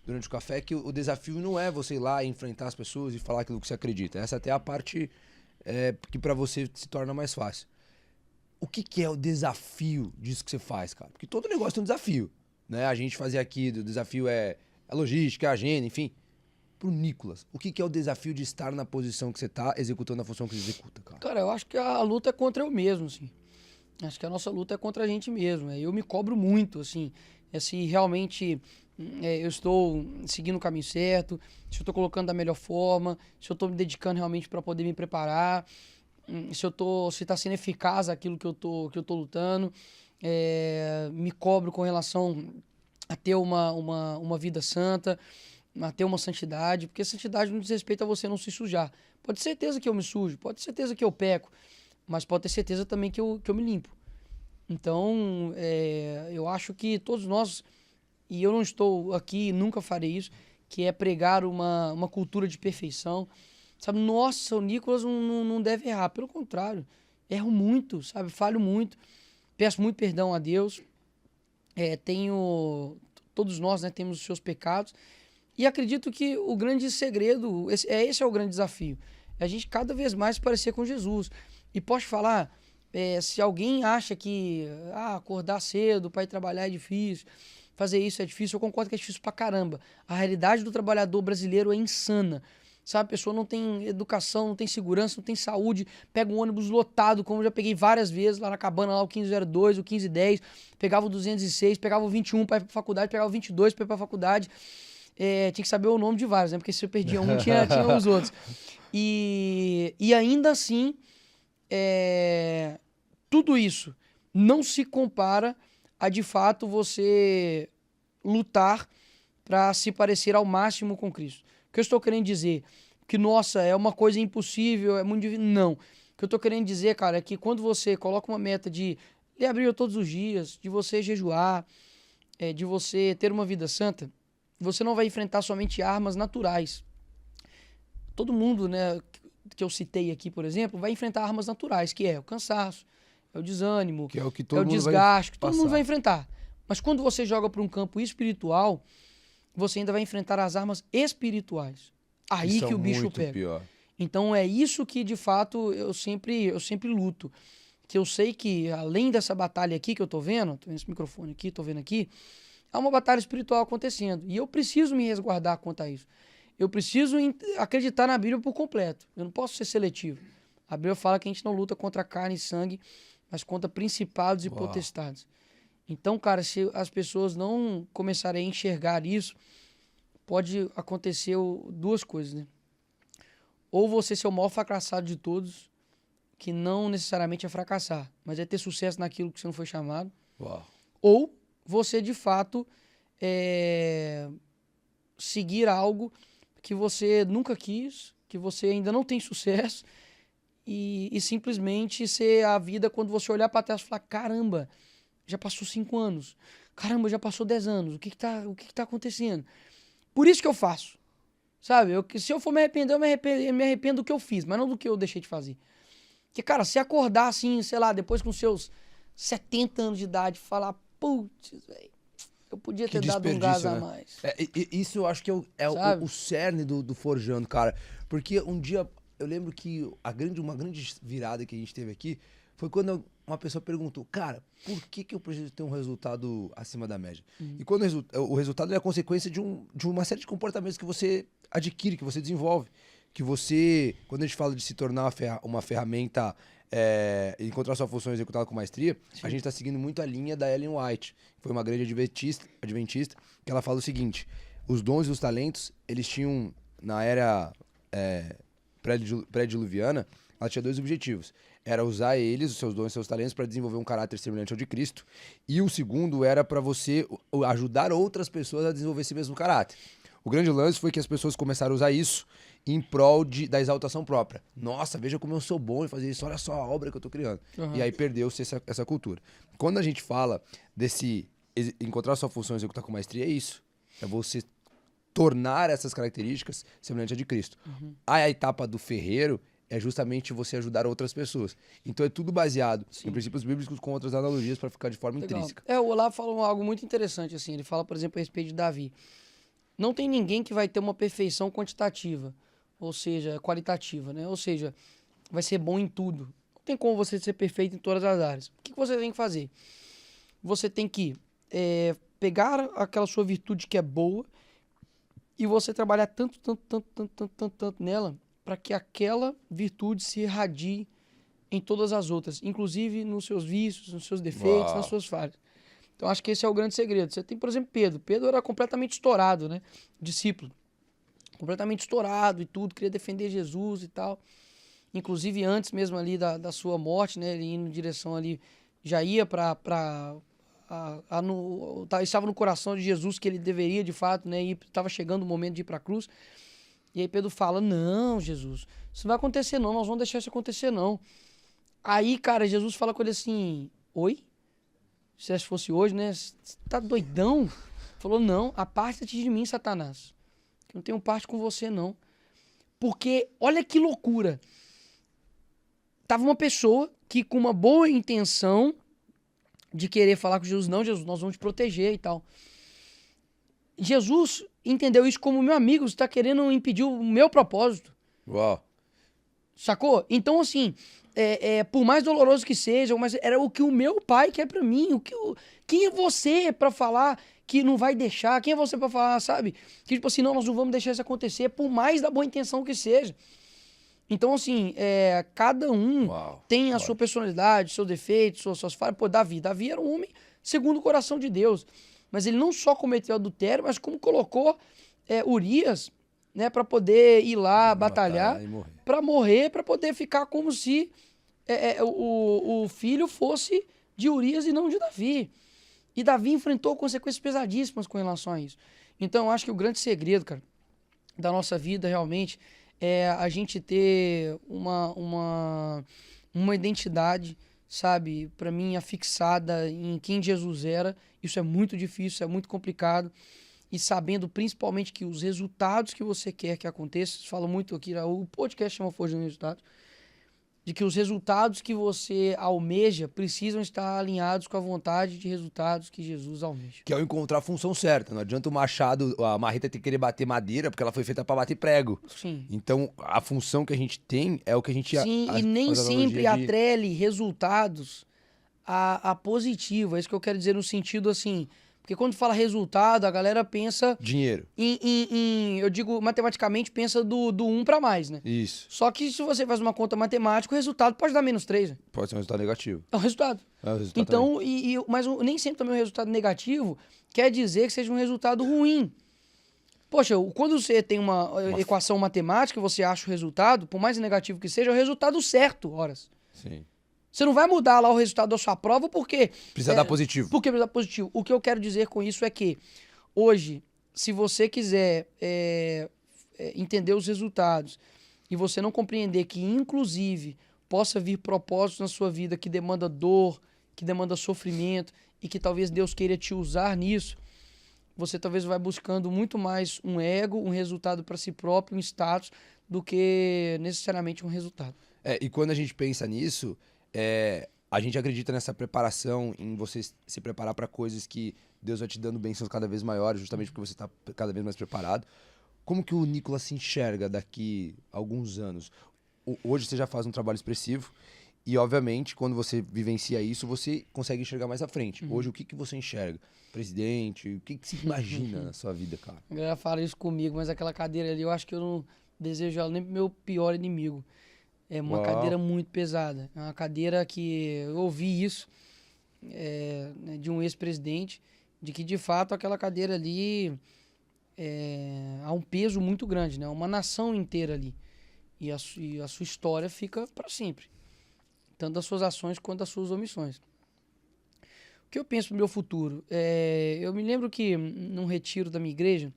durante o café que o desafio não é você ir lá e enfrentar as pessoas e falar aquilo que você acredita. Essa até é a parte que pra você se torna mais fácil. O que é o desafio disso que você faz, cara? Porque todo negócio tem um desafio, né? A gente fazia aqui, o desafio é a logística, a agenda, enfim. Pro Nicolas, o que é o desafio de estar na posição que você tá, executando a função que você executa, cara? Cara, eu acho que a luta é contra eu mesmo, assim. Acho que a nossa luta é contra a gente mesmo. Eu me cobro muito, assim, se realmente eu estou seguindo o caminho certo, se eu estou colocando da melhor forma, se eu estou me dedicando realmente para poder me preparar, se está sendo eficaz aquilo que eu tô lutando. Me cobro com relação a ter uma vida santa, a ter uma santidade, porque santidade não diz respeito a você não se sujar. Pode ter certeza que eu me sujo, pode ter certeza que eu peco, mas pode ter certeza também que eu me limpo. Então, eu acho que todos nós, e eu não estou aqui, nunca farei isso, que é pregar uma cultura de perfeição. Sabe, nossa, o Nicolas não deve errar, pelo contrário, erro muito, sabe, falho muito, peço muito perdão a Deus, todos nós, né, temos os seus pecados, e acredito que o grande segredo, esse é o grande desafio, é a gente cada vez mais se parecer com Jesus. E posso falar, se alguém acha que acordar cedo para ir trabalhar é difícil, fazer isso é difícil, eu concordo que é difícil pra caramba. A realidade do trabalhador brasileiro é insana. Sabe, a pessoa não tem educação, não tem segurança, não tem saúde, pega um ônibus lotado, como eu já peguei várias vezes, lá na cabana, lá o 1502, o 1510, pegava o 206, pegava o 21 para ir pra faculdade, pegava o 22 para ir pra faculdade. Tinha que saber o nome de vários, né? Porque se eu perdia um, tinha os outros. E ainda assim, tudo isso não se compara a, de fato, você lutar para se parecer ao máximo com Cristo. O que eu estou querendo dizer? Que, nossa, é uma coisa impossível, é muito difícil. Não. O que eu estou querendo dizer, cara, é que quando você coloca uma meta de ler a Bíblia todos os dias, de você jejuar, de você ter uma vida santa, você não vai enfrentar somente armas naturais. Todo mundo, né, que eu citei aqui, por exemplo, vai enfrentar armas naturais, que é o cansaço, é o desânimo, Que é o que é o todo mundo vai desgaste, que todo mundo vai passar. enfrentar. Mas quando você joga para um campo espiritual, você ainda vai enfrentar as armas espirituais. Que Aí que são o bicho muito pega. pior. Então é isso que, de fato, eu sempre luto. Que eu sei que, além dessa batalha aqui que eu tô vendo esse microfone aqui, tô vendo aqui, há uma batalha espiritual acontecendo. E eu preciso me resguardar quanto a isso. Eu preciso acreditar na Bíblia por completo. Eu não posso ser seletivo. A Bíblia fala que a gente não luta contra carne e sangue, mas contra principados e Uau. potestades. Então, cara, se as pessoas não começarem a enxergar isso, pode acontecer duas coisas, né? Ou você ser o maior fracassado de todos, que não necessariamente é fracassar, mas é ter sucesso naquilo que você não foi chamado. Uau. Ou você, de fato, seguir algo que você nunca quis, que você ainda não tem sucesso, e simplesmente ser a vida quando você olhar para trás e falar, caramba, já passou 5 anos, caramba, já passou 10 anos, o que tá acontecendo? Por isso que eu faço, sabe? Se eu for me arrepender, eu me arrependo do que eu fiz, mas não do que eu deixei de fazer. Porque, cara, se acordar assim, sei lá, depois com seus 70 anos de idade, falar, putz, velho, eu podia Que ter dado um gás desperdício, a né? mais, Isso eu acho que é o sabe? cerne do Forjando, cara. Porque um dia eu lembro que uma grande virada que a gente teve aqui foi quando uma pessoa perguntou, cara, por que eu preciso ter um resultado acima da média? E quando o resultado é a consequência de uma série de comportamentos que você adquire, que você desenvolve. Que você, quando a gente fala de se tornar uma ferramenta, encontrar sua função executada com maestria, a gente está seguindo muito a linha da Ellen White, que foi uma grande adventista, que ela fala o seguinte: os dons e os talentos, eles tinham, na era pré-diluviana, ela tinha dois objetivos. Era usar eles, os seus dons e seus talentos, para desenvolver um caráter semelhante ao de Cristo. E o segundo era para você ajudar outras pessoas a desenvolver esse mesmo caráter. O grande lance foi que as pessoas começaram a usar isso em prol da exaltação própria. Nossa, veja como eu sou bom em fazer isso, olha só a obra que eu tô criando. Uhum. E aí perdeu-se essa cultura. Quando a gente fala desse encontrar sua função e executar com maestria, é isso. É você tornar essas características semelhantes a de Cristo. A etapa do ferreiro é justamente você ajudar outras pessoas. Então é tudo baseado em princípios bíblicos com outras analogias para ficar de forma Legal. intrínseca. O Olavo falou algo muito interessante, assim, ele fala, por exemplo, a respeito de Davi. não tem ninguém que vai ter uma perfeição quantitativa, ou seja, qualitativa, né? Ou seja, vai ser bom em tudo. Não tem como você ser perfeito em todas as áreas. O que você tem que fazer? Você tem que pegar aquela sua virtude que é boa e você trabalhar tanto nela para que aquela virtude se irradie em todas as outras, inclusive nos seus vícios, nos seus defeitos, nas Uau. suas falhas. Então, acho que esse é o grande segredo. Você tem, por exemplo, Pedro. Pedro era completamente estourado, né? Discípulo. Completamente estourado e tudo, queria defender Jesus e tal. Inclusive, antes mesmo ali da sua morte, né? Ele indo em direção ali, já ia estava no coração de Jesus que ele deveria, de fato, né? E estava chegando o momento de ir para a cruz. E aí Pedro fala, não, Jesus, isso não vai acontecer não, nós vamos deixar isso acontecer não. Aí, cara, Jesus fala com ele assim, oi? Se fosse hoje, né? Você tá doidão? Falou, não, aparta-te de mim, Satanás. Eu não tenho parte com você, não. Porque, olha que loucura. Tava uma pessoa que, com uma boa intenção de querer falar com Jesus, não, Jesus, nós vamos te proteger e tal. Jesus entendeu isso como, meu amigo, você tá querendo impedir o meu propósito. Uau. Sacou? Então, assim, por mais doloroso que seja, mas era o que o meu pai quer pra mim. Quem é você pra falar que não vai deixar? Quem é você pra falar, sabe? Que tipo assim, não, nós não vamos deixar isso acontecer, por mais da boa intenção que seja. Então, assim, cada um tem a sua personalidade, seus defeitos, suas falhas. Pô, Davi era um homem segundo o coração de Deus. Mas ele não só cometeu adultério, mas como colocou Urias, né, para poder ir lá batalhar, para morrer, para poder ficar como se o filho fosse de Urias e não de Davi. E Davi enfrentou consequências pesadíssimas com relação a isso. Então, eu acho que o grande segredo, cara, da nossa vida realmente é a gente ter uma identidade, sabe, para mim, afixada em quem Jesus era. Isso é muito difícil, é muito complicado. E sabendo principalmente que os resultados que você quer que aconteça, falo muito aqui, o podcast chama Forjando Resultados, de que os resultados que você almeja precisam estar alinhados com a vontade de resultados que Jesus almeja. Que é o encontrar a função certa. Não adianta o machado, a marreta ter que querer bater madeira, porque ela foi feita para bater prego. Sim. Então, a função que a gente tem é o que a gente... Sim, e nem sempre atrele resultados a positivo. É isso que eu quero dizer no sentido assim... Porque quando fala resultado, a galera pensa... Dinheiro. Eu digo, matematicamente, pensa do 1 para mais, né? Isso. Só que se você faz uma conta matemática, o resultado pode dar -3. Né? Pode ser um resultado negativo. É um resultado. Então, mas nem sempre também o resultado negativo quer dizer que seja um resultado ruim. Poxa, quando você tem uma equação matemática, você acha o resultado, por mais negativo que seja, é o resultado certo, horas. Sim. Você não vai mudar lá o resultado da sua prova porque... Precisa dar positivo. Porque precisa dar positivo. O que eu quero dizer com isso é que, hoje, se você quiser entender os resultados e você não compreender que, inclusive, possa vir propósitos na sua vida que demanda dor, que demanda sofrimento e que talvez Deus queira te usar nisso, você talvez vai buscando muito mais um ego, um resultado para si próprio, um status, do que necessariamente um resultado. E quando a gente pensa nisso... a gente acredita nessa preparação, em você se preparar para coisas que Deus vai te dando bênçãos cada vez maiores, justamente porque você está cada vez mais preparado. Como que o Nicolas se enxerga daqui a alguns anos? Hoje você já faz um trabalho expressivo e, obviamente, quando você vivencia isso, você consegue enxergar mais à frente. Hoje, o que você enxerga? Presidente? O que você imagina na sua vida, cara? A galera fala isso comigo, mas aquela cadeira ali, eu acho que eu não desejo ela nem pro meu pior inimigo. É uma cadeira muito pesada. É uma cadeira que eu ouvi isso né, de um ex-presidente, de que de fato aquela cadeira ali há um peso muito grande, né? Uma nação inteira ali. E a sua história fica para sempre. Tanto das suas ações quanto das suas omissões. O que eu penso pro meu futuro? Eu me lembro que num retiro da minha igreja,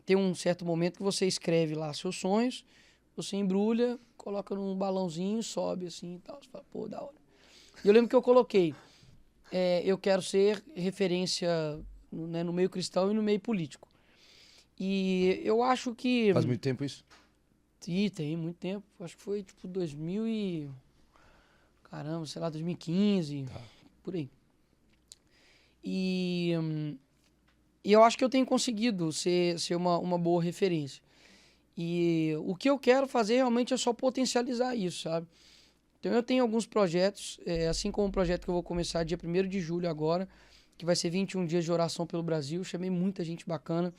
tem um certo momento que você escreve lá seus sonhos, você embrulha, coloca num balãozinho, sobe assim e tal. Você fala, pô, da hora. E eu lembro que eu coloquei, eu quero ser referência, né, no meio cristão e no meio político. E eu acho que... Faz muito tempo isso? Sim, tem muito tempo. Acho que foi tipo 2015, por aí. E E eu acho que eu tenho conseguido ser uma boa referência. E o que eu quero fazer realmente é só potencializar isso, sabe? Então eu tenho alguns projetos, assim como o projeto que eu vou começar dia 1º de julho agora, que vai ser 21 dias de oração pelo Brasil. Chamei muita gente bacana.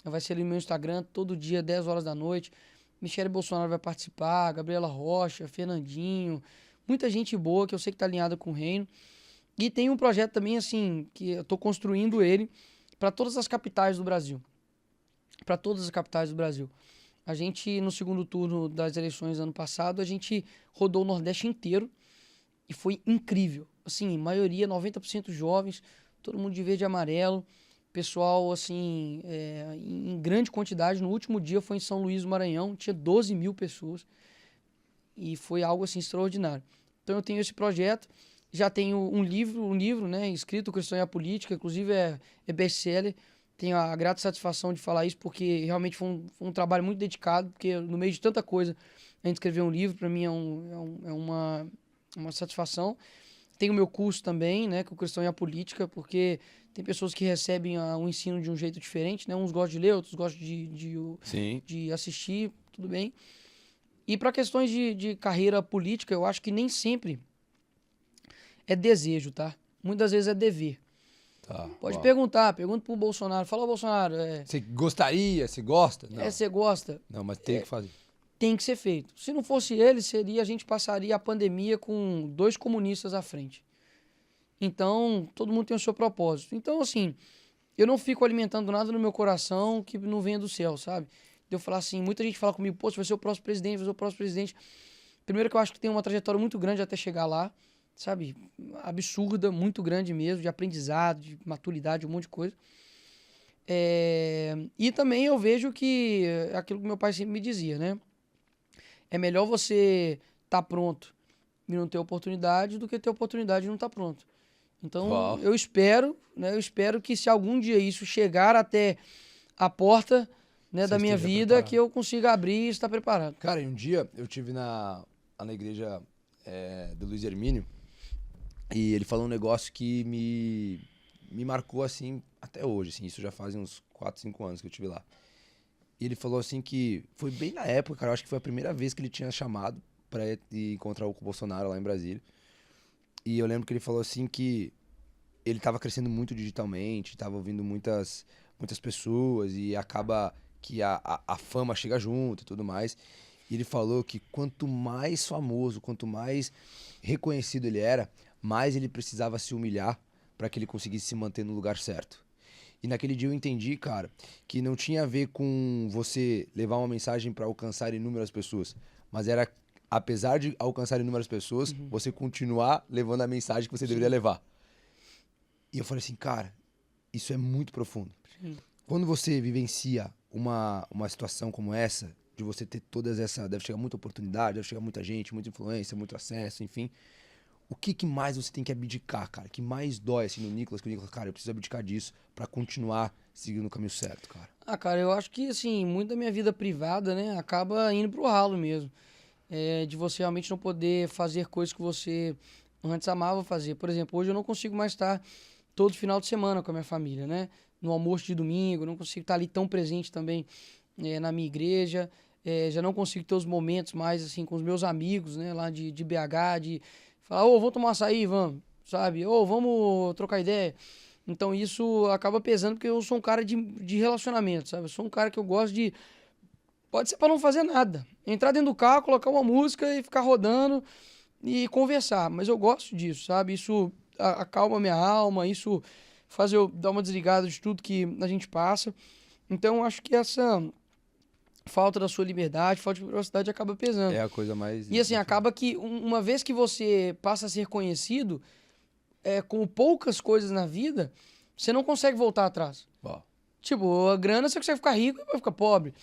Vai ser ali no meu Instagram, todo dia, 10 horas da noite. Michele Bolsonaro vai participar, Gabriela Rocha, Fernandinho, muita gente boa que eu sei que tá alinhada com o reino. E tem um projeto também, assim, que eu tô construindo ele para todas as capitais do Brasil. Para todas as capitais do Brasil. A gente, no segundo turno das eleições ano passado, a gente rodou o Nordeste inteiro e foi incrível. Assim, maioria, 90% jovens, todo mundo de verde e amarelo. Pessoal, assim, em grande quantidade. No último dia foi em São Luís do Maranhão, tinha 12 mil pessoas. E foi algo, assim, extraordinário. Então eu tenho esse projeto. Já tenho um livro, né, escrito Cristão e a Política, inclusive é best-seller. Tenho a grata satisfação de falar isso, porque realmente foi um trabalho muito dedicado, porque no meio de tanta coisa, a gente escrever um livro, para mim é uma satisfação. Tem o meu curso também, né, que é o Cristão e a Política, porque tem pessoas que recebem um ensino de um jeito diferente, né, uns gostam de ler, outros gostam de assistir, tudo bem. E para questões de carreira política, eu acho que nem sempre é desejo, tá? Muitas vezes é dever. Tá, Pode pergunta pro Bolsonaro. Fala, Bolsonaro, você gostaria, você gosta? Não. Você gosta? Não, mas tem que fazer. Tem que ser feito. Se não fosse ele, a gente passaria a pandemia com 2 comunistas à frente. Então, todo mundo tem o seu propósito. Então, assim, eu não fico alimentando nada no meu coração que não venha do céu, sabe? Eu falar assim, muita gente fala comigo, pô, você vai ser o próximo presidente, vai ser o próximo presidente. Primeiro que eu acho que tem uma trajetória muito grande até chegar lá, sabe? Absurda, muito grande mesmo, de aprendizado, de maturidade, um monte de coisa. E também eu vejo que é aquilo que meu pai sempre me dizia, né? É melhor você estar pronto e não ter oportunidade do que ter oportunidade e não estar pronto. Então, eu espero, né? Eu espero que se algum dia isso chegar até a porta, né, da minha vida, preparado, que eu consiga abrir e estar preparado. Cara, um dia eu tive na igreja do Luiz Hermínio e ele falou um negócio que me marcou, assim, até hoje, assim. Isso já faz uns 4, 5 anos que eu estive lá. E ele falou assim que foi bem na época, cara, eu acho que foi a primeira vez que ele tinha chamado pra ir encontrar o Bolsonaro lá em Brasília. E eu lembro que ele falou assim que ele tava crescendo muito digitalmente, tava ouvindo muitas pessoas e acaba que a fama chega junto e tudo mais. E ele falou que quanto mais famoso, quanto mais reconhecido ele era, mais ele precisava se humilhar para que ele conseguisse se manter no lugar certo. E naquele dia eu entendi, cara, que não tinha a ver com você levar uma mensagem para alcançar inúmeras pessoas, mas era, apesar de alcançar inúmeras pessoas, você continuar levando a mensagem que você deveria levar. E eu falei assim, cara, isso é muito profundo. Sim. Quando você vivencia uma situação como essa, de você ter todas essa... Deve chegar muita oportunidade, deve chegar muita gente, muita influência, muito acesso, enfim. O que mais você tem que abdicar, cara? Que mais dói, assim, no Nicolas? Que o Nicolas, cara, eu preciso abdicar disso pra continuar seguindo o caminho certo, cara. Cara, eu acho que, assim, muito da minha vida privada, né, acaba indo pro ralo mesmo. De você realmente não poder fazer coisas que você antes amava fazer. Por exemplo, hoje eu não consigo mais estar todo final de semana com a minha família, né? No almoço de domingo, não consigo estar ali tão presente também na minha igreja. Já não consigo ter os momentos mais, assim, com os meus amigos, né, lá de BH, de falar, vamos tomar um açaí, vamos, sabe? Vamos trocar ideia. Então isso acaba pesando porque eu sou um cara de relacionamento, sabe? Eu sou um cara que eu gosto de... Pode ser para não fazer nada. Entrar dentro do carro, colocar uma música e ficar rodando e conversar. Mas eu gosto disso, sabe? Isso acalma minha alma, isso faz eu dar uma desligada de tudo que a gente passa. Então acho que essa falta da sua liberdade, falta de privacidade acaba pesando. É a coisa mais... E assim, acaba que uma vez que você passa a ser conhecido, com poucas coisas na vida, você não consegue voltar atrás. Tipo, a grana você consegue ficar rico e vai ficar pobre.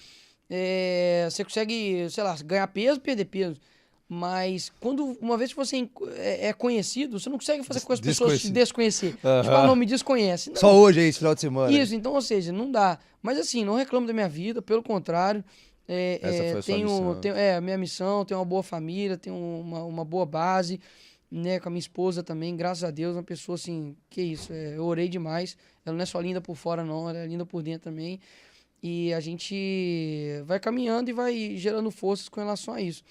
Você consegue, sei lá, ganhar peso, perder peso. Mas uma vez que você é conhecido, você não consegue fazer com as pessoas te desconhecer. Tipo, não me desconhece. Não. Só hoje aí, esse final de semana. Isso, então, ou seja, não dá. Mas assim, não reclamo da minha vida, pelo contrário. Essa foi a sua missão. A minha missão, tenho uma boa família, tenho uma boa base. né, com a minha esposa também, graças a Deus, uma pessoa assim, que isso, eu orei demais. Ela não é só linda por fora, não, ela é linda por dentro também. E a gente vai caminhando e vai gerando forças com relação a isso.